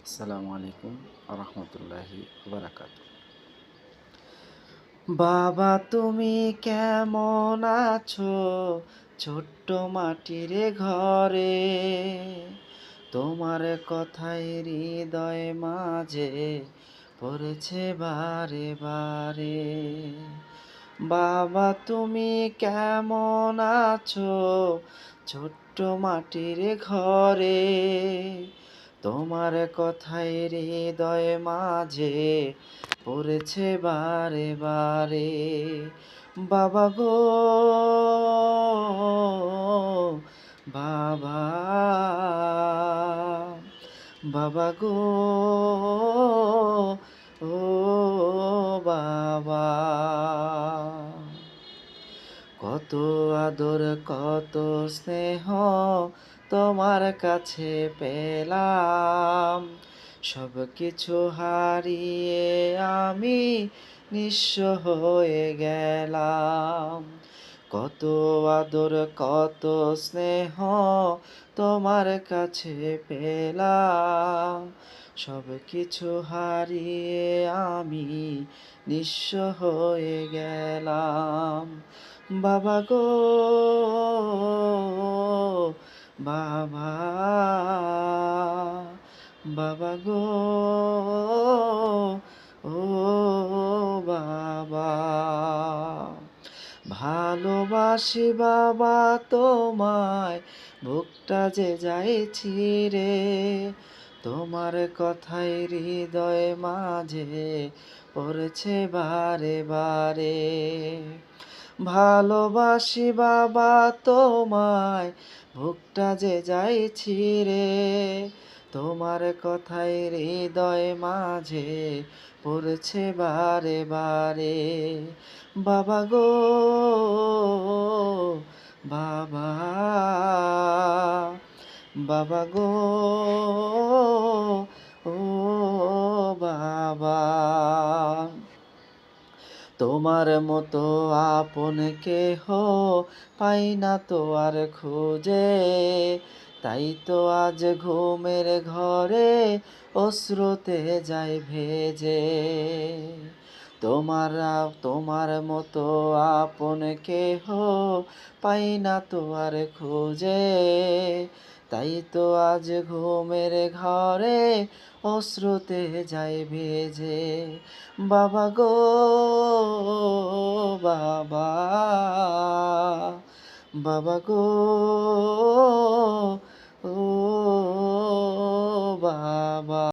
আসসালামু আলাইকুম রহমতুল্লাহি বারাকাতু। বাবা তুমি কেমন আছো? ছোট্ট মাটির ঘরে তোমার কথাই হৃদয় মাঝে পড়েছে বারে বারে। বাবা তুমি কেমন আছো? ছোট্ট মাটির ঘরে তোমার কথাই হৃদয় মাঝে পড়েছে বারে বারে। বাবা গো, বাবা, বাবা গো, ও বাবা। কত আদর কত স্নেহ তোমার কাছে পেলাম, সব কিছু হারিয়ে আমি নিঃস্ব হয়ে গেলাম। কত আদর কত স্নেহ তোমার কাছে পেলাম, সব কিছু হারিয়ে আমি নিঃস্ব হয়ে গেলাম। বাবা গো, বাবা, বাবা গো, ও বাবা। ভালোবাসি বাবা তোমায়, বুকটা যে যায় ছিঁড়ে, তোমার কথাই হৃদয় মাঝে পড়েছে বারে বারে। ভালোবাসি বাবা তোমায়, বুকটা যে যায় ছিঁড়ে, তোমার কথাই হৃদয় মাঝে পড়ছে বারে বারে। বাবা গো, বাবা, বাবা গো, ও বাবা। তোমার মতো আপন কেহ পাই না তো আর খুঁজে, তাই তো আজ ঘুমের ঘরে অশ্রুতে যায় ভেজে। তোমার মতো আপন কেহ পাই না তো আর খুঁজে, তাই তো আজ ঘুমের ঘরে অশ্রুতে যায় ভেজে। বাবা গো, বাবা, বাবা গো, ও বাবা।